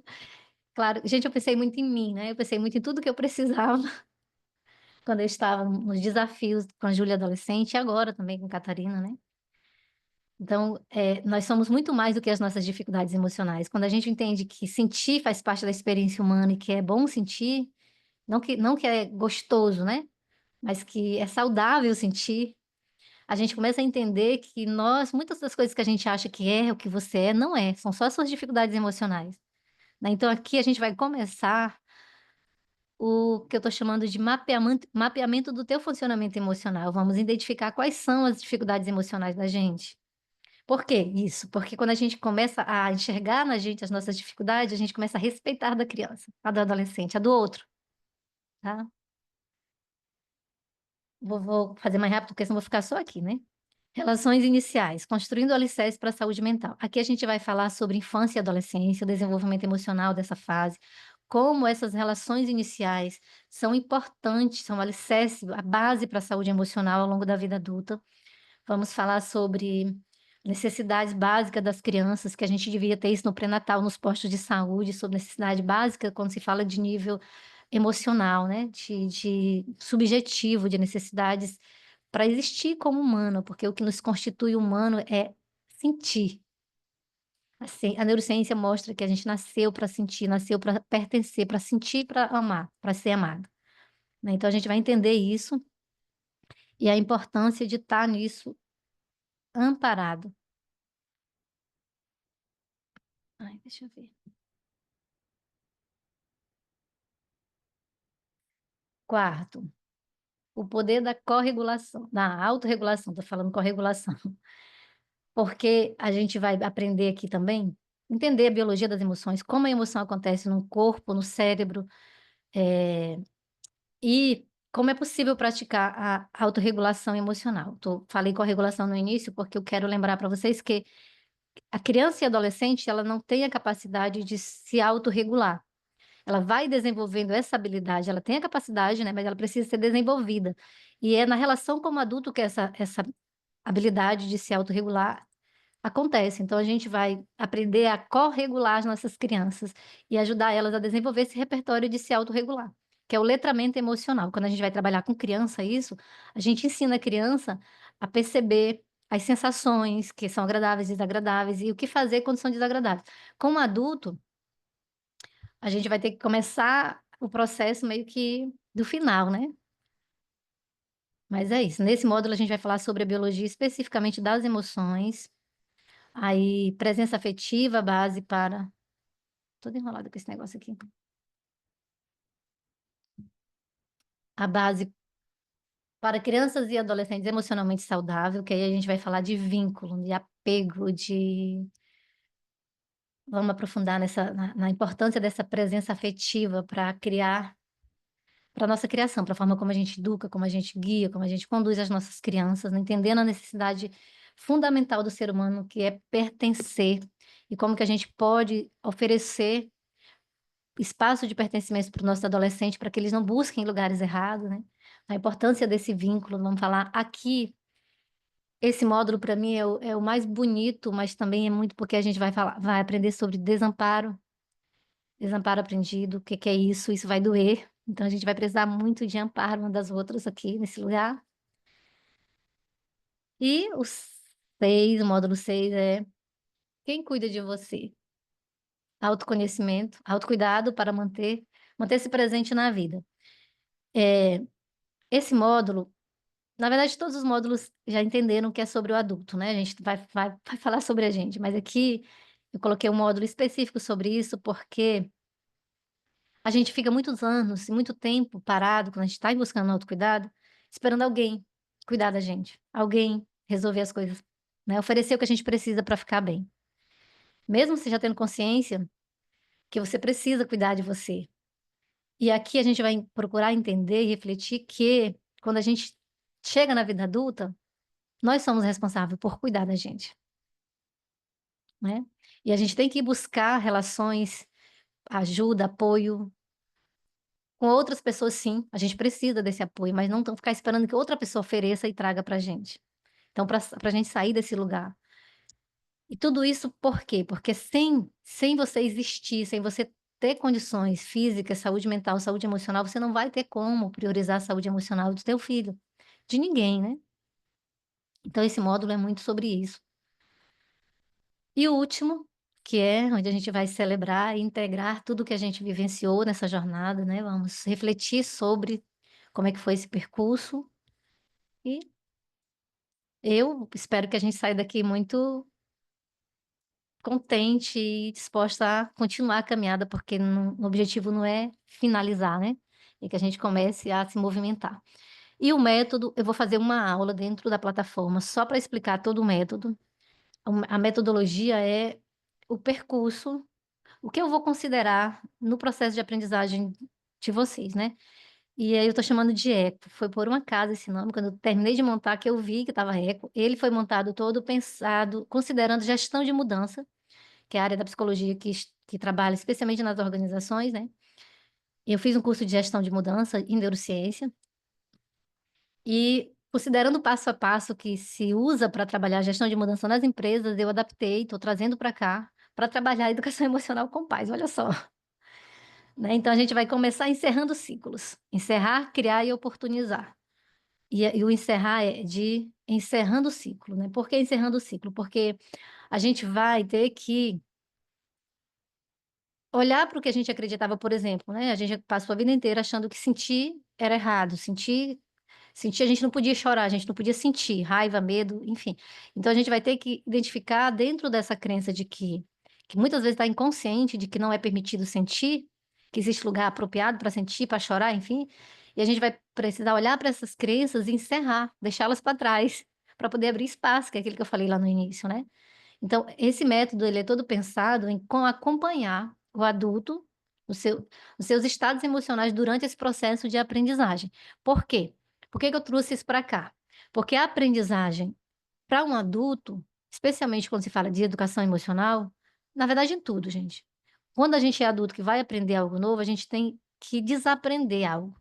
claro, gente, eu pensei muito em mim, né? Eu pensei muito em tudo que eu precisava quando eu estava nos desafios com a Júlia adolescente e agora também com Catarina, né? Então, nós somos muito mais do que as nossas dificuldades emocionais. Quando a gente entende que sentir faz parte da experiência humana e que é bom sentir, não que é gostoso, né? Mas que é saudável sentir, a gente começa a entender que muitas das coisas que a gente acha que é o que você é, não é, são só as suas dificuldades emocionais, né? Então, aqui a gente vai começar o que eu estou chamando de mapeamento do teu funcionamento emocional. Vamos identificar quais são as dificuldades emocionais da gente. Por quê isso? Porque quando a gente começa a enxergar na gente as nossas dificuldades, a gente começa a respeitar da criança, a do adolescente, a do outro, tá? Vou fazer mais rápido, porque senão eu vou ficar só aqui, né? Relações iniciais, construindo alicerces para a saúde mental. Aqui a gente vai falar sobre infância e adolescência, o desenvolvimento emocional dessa fase, como essas relações iniciais são importantes, são alicerce, a base para a saúde emocional ao longo da vida adulta. Vamos falar sobre necessidades básicas das crianças, que a gente devia ter isso no pré-natal, nos postos de saúde, sobre necessidade básica quando se fala de nível emocional, né? De subjetivo, de necessidades para existir como humano, porque o que nos constitui humano é sentir. Assim, a neurociência mostra que a gente nasceu para sentir, nasceu para pertencer, para sentir, para amar, para ser amado, né? Então a gente vai entender isso e a importância de estar nisso amparado. Ai, deixa eu ver. Quarto, o poder da corregulação, da autorregulação, estou falando corregulação, porque a gente vai aprender aqui também entender a biologia das emoções, como a emoção acontece no corpo, no cérebro, e como é possível praticar a autorregulação emocional. Falei com a regulação no início, porque eu quero lembrar para vocês que a criança e adolescente, ela não tem a capacidade de se autorregular. Ela vai desenvolvendo essa habilidade, ela tem a capacidade, né, mas ela precisa ser desenvolvida. E é na relação como adulto que essa habilidade de se autorregular acontece. Então, a gente vai aprender a corregular as nossas crianças e ajudar elas a desenvolver esse repertório de se autorregular, que é o letramento emocional. Quando a gente vai trabalhar com criança, isso, a gente ensina a criança a perceber as sensações que são agradáveis e desagradáveis e o que fazer quando são desagradáveis. Como adulto, a gente vai ter que começar o processo meio que do final, né? Mas é isso. Nesse módulo, a gente vai falar sobre a biologia especificamente das emoções, aí presença afetiva, base para. Todo enrolado com esse negócio aqui. A base para crianças e adolescentes emocionalmente saudável, que aí a gente vai falar de vínculo, de apego, de. Vamos aprofundar na importância dessa presença afetiva para criar, para a nossa criação, para a forma como a gente educa, como a gente guia, como a gente conduz as nossas crianças, né? Entendendo a necessidade fundamental do ser humano, que é pertencer, e como que a gente pode oferecer espaço de pertencimento para o nosso adolescente, para que eles não busquem lugares errados, né? A importância desse vínculo, vamos falar aqui, esse módulo para mim é o mais bonito, mas também é muito porque a gente vai falar, vai aprender sobre desamparo, desamparo aprendido, o que que é isso, isso vai doer, então a gente vai precisar muito de amparo uma das outras aqui nesse lugar. E o módulo 6 é quem cuida de você? Autoconhecimento, autocuidado para manter-se presente na vida. É, esse módulo, na verdade, todos os módulos já entenderam que é sobre o adulto, né? A gente vai falar sobre a gente, mas aqui eu coloquei um módulo específico sobre isso porque a gente fica muitos anos e muito tempo parado, quando a gente está buscando autocuidado, esperando alguém cuidar da gente, alguém resolver as coisas, né? Oferecer o que a gente precisa para ficar bem. Mesmo você já tendo consciência que você precisa cuidar de você. E aqui a gente vai procurar entender e refletir que quando a gente chega na vida adulta, nós somos responsáveis por cuidar da gente, né? E a gente tem que buscar relações, ajuda, apoio com outras pessoas, sim. A gente precisa desse apoio, mas não ficar esperando que outra pessoa ofereça e traga pra gente. Então, para a gente sair desse lugar. E tudo isso por quê? Porque sem você existir, sem você ter condições físicas, saúde mental, saúde emocional, você não vai ter como priorizar a saúde emocional do teu filho, de ninguém, né? Então, esse módulo é muito sobre isso. E o último, que é onde a gente vai celebrar e integrar tudo que a gente vivenciou nessa jornada, né? Vamos refletir sobre como é que foi esse percurso e eu espero que a gente saia daqui muito contente e disposta a continuar a caminhada, porque o objetivo não é finalizar, né? É que a gente comece a se movimentar. E o método, eu vou fazer uma aula dentro da plataforma só para explicar todo o método. A metodologia é o percurso, o que eu vou considerar no processo de aprendizagem de vocês, né? E aí eu tô chamando de eco. Foi por um acaso esse nome, quando eu terminei de montar, que eu vi que estava eco. Ele foi montado todo pensado, considerando gestão de mudança, que é a área da psicologia que trabalha especialmente nas organizações, né? Eu fiz um curso de gestão de mudança em neurociência e considerando o passo a passo que se usa para trabalhar a gestão de mudança nas empresas, eu adaptei, estou trazendo para cá para trabalhar a educação emocional com pais, olha só. Né? Então a gente vai começar encerrando ciclos. Encerrar, criar e oportunizar. E o encerrar é de encerrando o ciclo, né? Por que encerrando o ciclo? Porque a gente vai ter que olhar para o que a gente acreditava, por exemplo, né? A gente passou a vida inteira achando que sentir era errado, sentir a gente não podia chorar, a gente não podia sentir raiva, medo, enfim. Então a gente vai ter que identificar dentro dessa crença de que muitas vezes está inconsciente de que não é permitido sentir, que existe lugar apropriado para sentir, para chorar, enfim. E a gente vai precisar olhar para essas crenças e encerrar, deixá-las para trás, para poder abrir espaço, que é aquilo que eu falei lá no início, né? Então, esse método, ele é todo pensado em acompanhar o adulto, o seu os seus estados emocionais durante esse processo de aprendizagem. Por quê? Por que que eu trouxe isso para cá? Porque a aprendizagem para um adulto, especialmente quando se fala de educação emocional, na verdade em tudo, gente. Quando a gente é adulto que vai aprender algo novo, a gente tem que desaprender algo.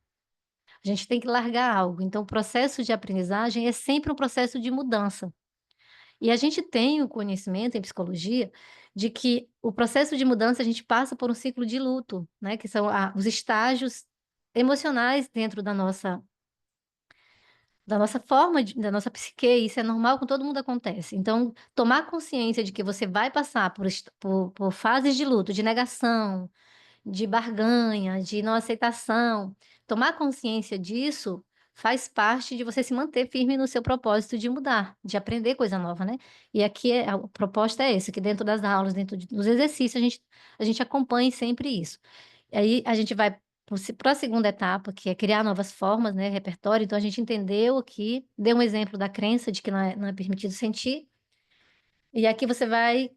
A gente tem que largar algo. Então, o processo de aprendizagem é sempre um processo de mudança. E a gente tem o conhecimento em psicologia de que o processo de mudança a gente passa por um ciclo de luto, né, que são os estágios emocionais dentro da nossa forma da nossa psique, isso é normal, com todo mundo acontece. Então, tomar consciência de que você vai passar por fases de luto, de negação, de barganha, de não aceitação. Tomar consciência disso faz parte de você se manter firme no seu propósito de mudar, de aprender coisa nova, né. E aqui a proposta é essa, que dentro das aulas, dentro dos exercícios, a gente acompanhe sempre isso. E aí a gente vai para a segunda etapa, que é criar novas formas, né, repertório. Então a gente entendeu aqui, deu um exemplo da crença de que não é permitido sentir, e aqui você vai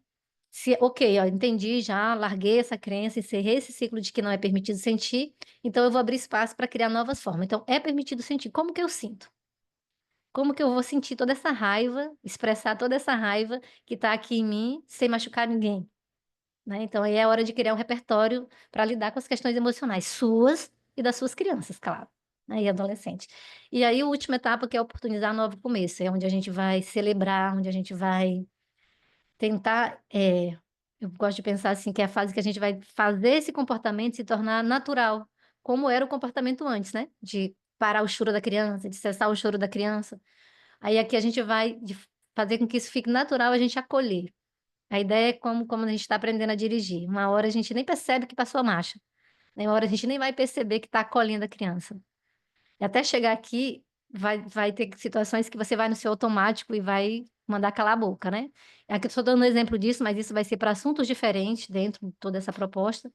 se ok, ó, entendi já, larguei essa crença, encerrei esse ciclo de que não é permitido sentir, então eu vou abrir espaço para criar novas formas. Então, é permitido sentir, como que eu sinto? Como que eu vou sentir toda essa raiva, expressar toda essa raiva que está aqui em mim, sem machucar ninguém, né. Então aí é hora de criar um repertório para lidar com as questões emocionais suas e das suas crianças, claro, né, e adolescente. E aí a última etapa que é oportunizar novo começo, é onde a gente vai celebrar, onde a gente vai tentar, eu gosto de pensar assim, que é a fase que a gente vai fazer esse comportamento se tornar natural, como era o comportamento antes, né, de parar o choro da criança, de cessar o choro da criança. Aí aqui a gente vai fazer com que isso fique natural, a gente acolher. A ideia é como a gente está aprendendo a dirigir, uma hora a gente nem percebe que passou a marcha, né, uma hora a gente nem vai perceber que está acolhendo a criança. E até chegar aqui, vai ter situações que você vai no seu automático e vai mandar calar a boca, né. Aqui eu estou dando um exemplo disso, mas isso vai ser para assuntos diferentes dentro de toda essa proposta,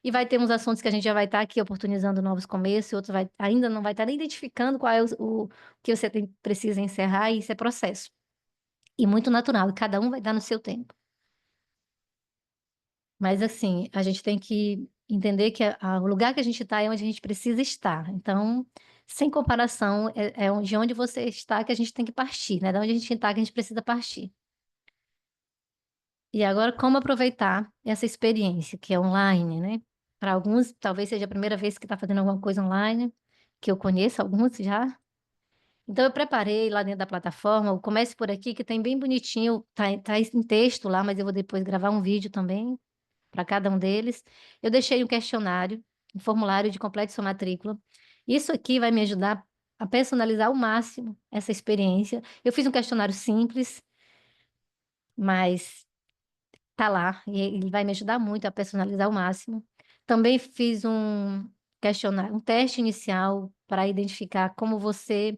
e vai ter uns assuntos que a gente já vai estar aqui oportunizando novos começos, e outros ainda não vai estar nem identificando qual é o que você precisa encerrar, e isso é processo. E muito natural, e cada um vai dar no seu tempo. Mas assim, a gente tem que entender que o lugar que a gente está é onde a gente precisa estar. Então, sem comparação, de onde você está que a gente tem que partir, né, da onde a gente está que a gente precisa partir. E agora como aproveitar essa experiência que é online, né. Para alguns talvez seja a primeira vez que está fazendo alguma coisa online, que eu conheço alguns já. Então eu preparei lá dentro da plataforma o Comece por Aqui, que tem bem bonitinho, tá em texto lá, mas eu vou depois gravar um vídeo também para cada um deles. Eu deixei um questionário, um formulário de complete sua matrícula. Isso aqui vai me ajudar a personalizar ao máximo essa experiência. Eu fiz um questionário simples, mas tá lá e ele vai me ajudar muito a personalizar ao máximo. Também fiz um teste inicial para identificar como você,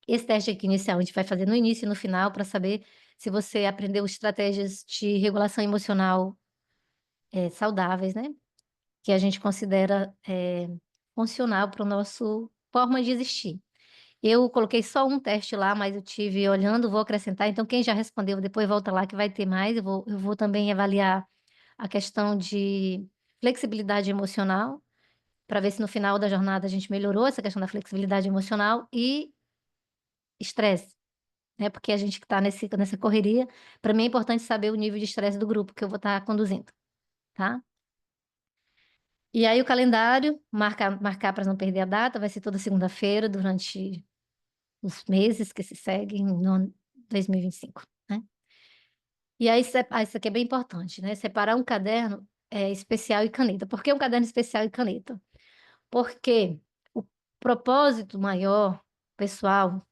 esse teste aqui inicial a gente vai fazer no início e no final para saber se você aprendeu estratégias de regulação emocional, saudáveis, né. Que a gente considera, funcional para o nosso forma de existir. Eu coloquei só um teste lá, mas eu tive olhando, vou acrescentar, então quem já respondeu depois volta lá que vai ter mais, eu vou também avaliar a questão de flexibilidade emocional, para ver se no final da jornada a gente melhorou essa questão da flexibilidade emocional e estresse, né, porque a gente que está nessa correria, para mim é importante saber o nível de estresse do grupo que eu vou estar conduzindo, tá. E aí o calendário, marcar para não perder a data, vai ser toda segunda-feira durante os meses que se seguem no ano 2025, né. E aí isso aqui é bem importante, né, separar um caderno, especial e caneta. Por que um caderno especial e caneta? Porque o propósito maior, pessoal,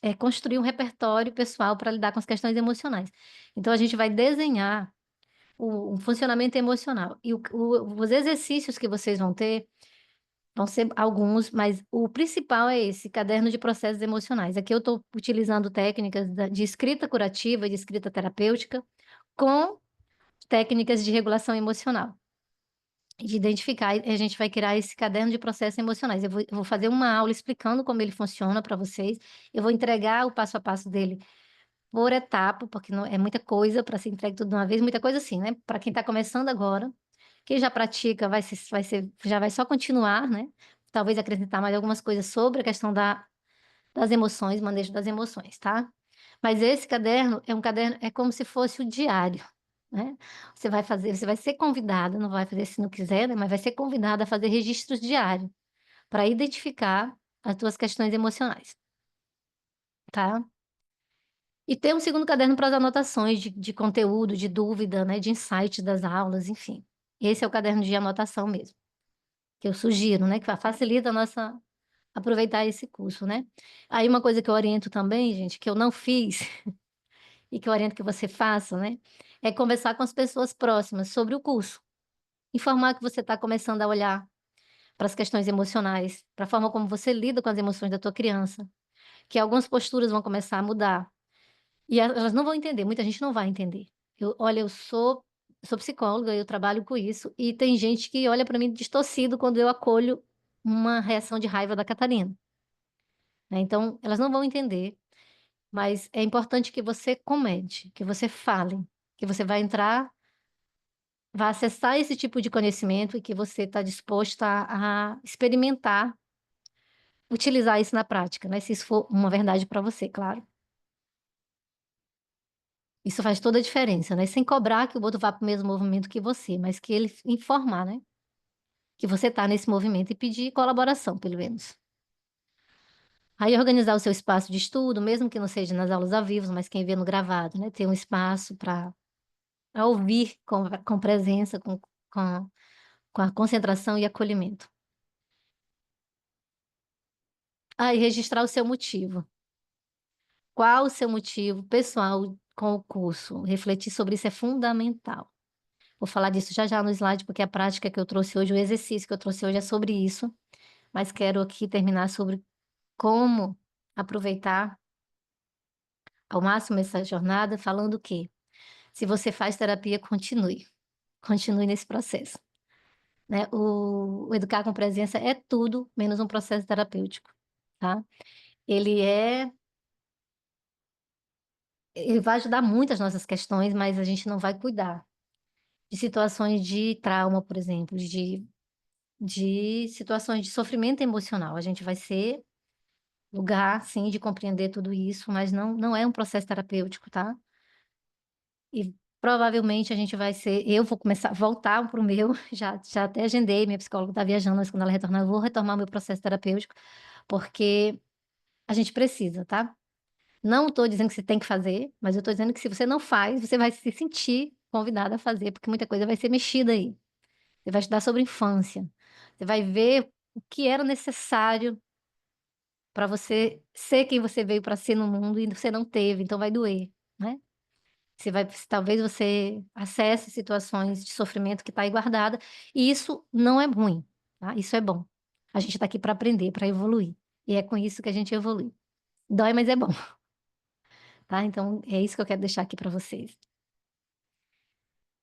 é construir um repertório pessoal para lidar com as questões emocionais. Então a gente vai desenhar o funcionamento emocional e os exercícios que vocês vão ter. Vão ser alguns, mas o principal é esse caderno de processos emocionais. Aqui eu estou utilizando técnicas de escrita curativa, de escrita terapêutica, com técnicas de regulação emocional. De identificar, e a gente vai criar esse caderno de processos emocionais. Eu vou fazer uma aula explicando como ele funciona para vocês. Eu vou entregar o passo a passo dele por etapa, porque não é muita coisa para ser entregue tudo de uma vez, muita coisa assim, né? Para quem está começando agora, quem já pratica já vai só continuar, né? Talvez acrescentar mais algumas coisas sobre a questão das emoções, manejo das emoções, tá? Mas esse caderno é um caderno, é como se fosse o diário, né? Você vai ser convidado, não vai fazer se não quiser, né? Mas vai ser convidado a fazer registros diários para identificar as tuas questões emocionais, tá? E tem um segundo caderno para as anotações de conteúdo, de dúvida, né? De insight das aulas, enfim. Esse é o caderno de anotação mesmo, que eu sugiro, né? Que facilita a nossa aproveitar esse curso, né? Aí uma coisa que eu oriento também, gente, que eu não fiz e que eu oriento que você faça, né? É conversar com as pessoas próximas sobre o curso. Informar que você está começando a olhar para as questões emocionais, para a forma como você lida com as emoções da tua criança, que algumas posturas vão começar a mudar. E elas não vão entender, muita gente não vai entender. Olha, sou psicóloga, eu trabalho com isso, e tem gente que olha para mim distorcido quando eu acolho uma reação de raiva da Catarina, né? Então, elas não vão entender, mas é importante que você comente, que você fale, que você vai entrar, vai acessar esse tipo de conhecimento e que você está disposta a experimentar, utilizar isso na prática, né? Se isso for uma verdade para você, claro. Isso faz toda a diferença, né? Sem cobrar que o outro vá para o mesmo movimento que você, mas que ele informar, né? Que você está nesse movimento e pedir colaboração, pelo menos. Aí organizar o seu espaço de estudo, mesmo que não seja nas aulas ao vivo, mas quem vê no gravado, né? Ter um espaço para ouvir com presença, com, com a concentração e acolhimento. Aí registrar o seu motivo. Qual o seu motivo pessoal com o curso? Refletir sobre isso é fundamental. Vou falar disso já já no slide, porque a prática que eu trouxe hoje, o exercício que eu trouxe hoje é sobre isso, mas quero aqui terminar sobre como aproveitar ao máximo essa jornada, falando que se você faz terapia, continue nesse processo, né? O Educar com Presença é tudo menos um processo terapêutico, tá? Ele é, ele vai ajudar muito as nossas questões, mas a gente não vai cuidar de situações de trauma, por exemplo, de situações de sofrimento emocional. A gente vai ser lugar, sim, de compreender tudo isso, mas não é um processo terapêutico, tá? E provavelmente a gente vai ser, eu vou começar a voltar para o meu, já até agendei, minha psicóloga está viajando, mas quando ela retornar, eu vou retomar o meu processo terapêutico, porque a gente precisa, tá? Não estou dizendo que você tem que fazer, mas eu estou dizendo que se você não faz, você vai se sentir convidada a fazer, porque muita coisa vai ser mexida aí. Você vai estudar sobre infância, você vai ver o que era necessário para você ser quem você veio para ser no mundo e você não teve, então vai doer, né? Talvez você acesse situações de sofrimento que está aí guardada, e isso não é ruim, tá? Isso é bom. A gente está aqui para aprender, para evoluir. E é com isso que a gente evolui. Dói, mas é bom, tá? Então, é isso que eu quero deixar aqui para vocês.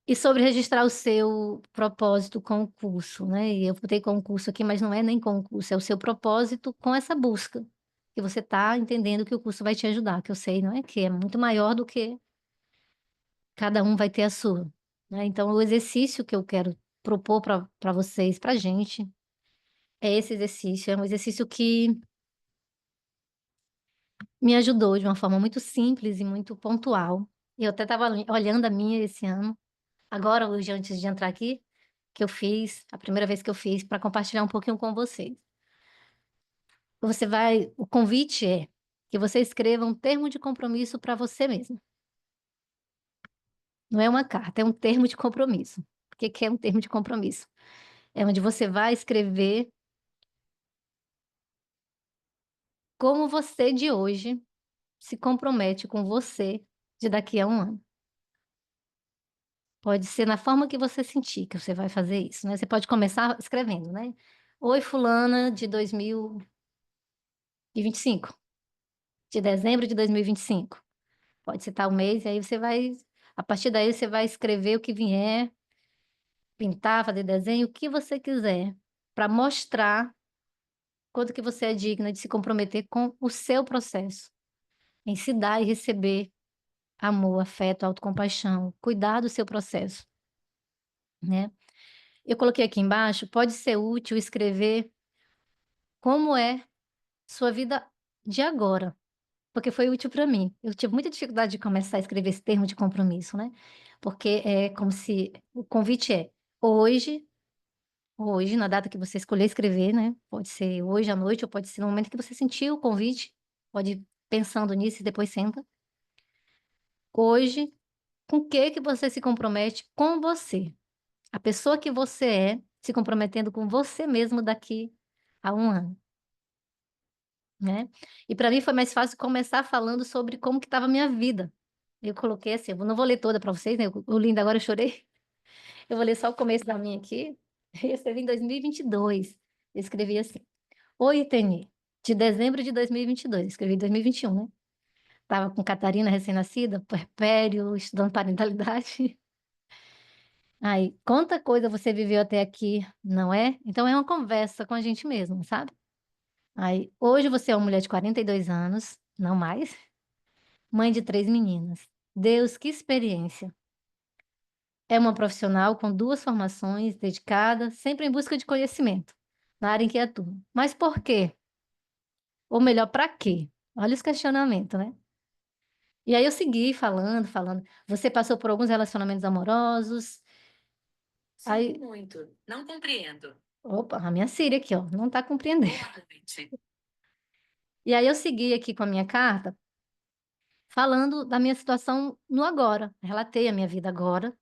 E sobre registrar o seu propósito com o curso, né? E eu botei concurso aqui, mas não é nem concurso, é o seu propósito com essa busca. Que você está entendendo que o curso vai te ajudar, que eu sei, não é? Que é muito maior do que cada um vai ter a sua, né? Então, o exercício que eu quero propor para vocês, para a gente, é esse exercício. É um exercício que me ajudou de uma forma muito simples e muito pontual. Eu até estava olhando a minha esse ano, agora, hoje, antes de entrar aqui, que eu fiz, a primeira vez que eu fiz, para compartilhar um pouquinho com vocês. O convite é que você escreva um termo de compromisso para você mesmo. Não é uma carta, é um termo de compromisso. O que que é um termo de compromisso? É onde você vai escrever como você de hoje se compromete com você de daqui a um ano. Pode ser na forma que você sentir que você vai fazer isso, né? Você pode começar escrevendo, né? Oi, fulana de 2025, de dezembro de 2025. Pode citar o mês, e aí a partir daí você vai escrever o que vier, pintar, fazer desenho, o que você quiser, para mostrar quanto que você é digna de se comprometer com o seu processo, em se dar e receber amor, afeto, autocompaixão, cuidar do seu processo, né. Eu coloquei aqui embaixo, pode ser útil escrever como é sua vida de agora, porque foi útil para mim. Eu tive muita dificuldade de começar a escrever esse termo de compromisso, né, porque é como se o convite é: hoje, hoje, na data que você escolher escrever, né, pode ser hoje à noite ou pode ser no momento que você sentir o convite, pode ir pensando nisso e depois senta. Hoje, com o que você se compromete com você? A pessoa que você é, se comprometendo com você mesmo daqui a 1 ano, né. E para mim foi mais fácil começar falando sobre como que estava a minha vida. Eu coloquei assim, eu não vou ler toda para vocês, né, eu li ainda agora eu chorei. Eu vou ler só o começo da minha aqui. Eu escrevi em 2022. Eu escrevi assim: "Oi, Iteni, de dezembro de 2022", escrevi em 2021, né. Estava com Catarina recém-nascida, puerpério, estudando parentalidade. Aí, quanta coisa você viveu até aqui, não é? Então é uma conversa com a gente mesmo, sabe? Aí, hoje você é uma mulher de 42 anos, não mais, mãe de 3 meninas. Deus, que experiência! É uma profissional com 2 formações, dedicada, sempre em busca de conhecimento, na área em que atua. Mas por quê? Ou melhor, para quê? Olha os questionamentos, né? E aí eu segui falando, falando. Você passou por alguns relacionamentos amorosos. Aí, Sinto muito, não compreendo. opa, a minha Siri aqui, ó, não tá compreendendo. Boa noite. E aí eu segui aqui com a minha carta, falando da minha situação no agora, relatei a minha vida agora,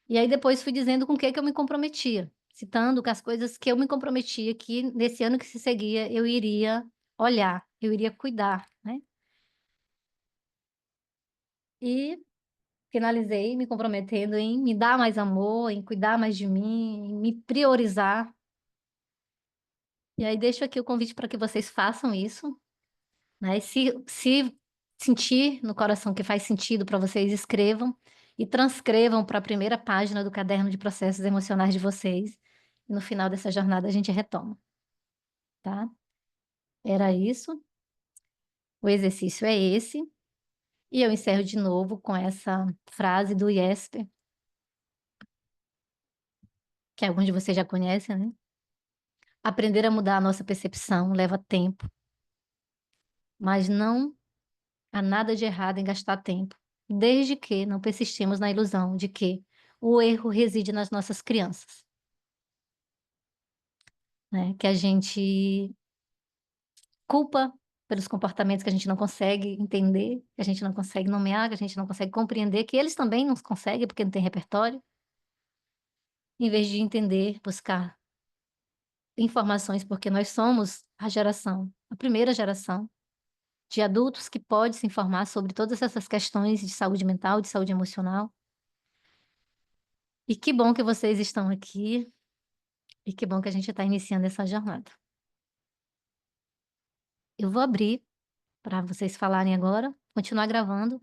e aí depois fui dizendo com o que eu me comprometia, citando que as coisas que eu me comprometia que nesse ano que se seguia eu iria olhar, eu iria cuidar, né. E finalizei me comprometendo em me dar mais amor, em cuidar mais de mim, em me priorizar. E aí deixo aqui o convite para que vocês façam isso. Né, e se sentir no coração que faz sentido para vocês, escrevam e transcrevam para a primeira página do caderno de processos emocionais de vocês, e no final dessa jornada a gente retoma, tá. Era isso, o exercício é esse, e eu encerro de novo com essa frase do Jesper, que alguns de vocês já conhecem, né. "Aprender a mudar a nossa percepção leva tempo, mas não há nada de errado em gastar tempo, desde que não persistimos na ilusão de que o erro reside nas nossas crianças, né, que a gente culpa pelos comportamentos que a gente não consegue entender, que a gente não consegue nomear, que a gente não consegue compreender, que eles também não conseguem, porque não tem repertório, em vez de entender, buscar informações, porque nós somos a primeira geração de adultos que pode se informar sobre todas essas questões de saúde mental, de saúde emocional. E que bom que vocês estão aqui, e que bom que a gente está iniciando essa jornada. Eu vou abrir para vocês falarem agora, continuar gravando,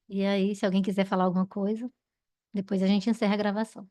e aí se alguém quiser falar alguma coisa, depois a gente encerra a gravação.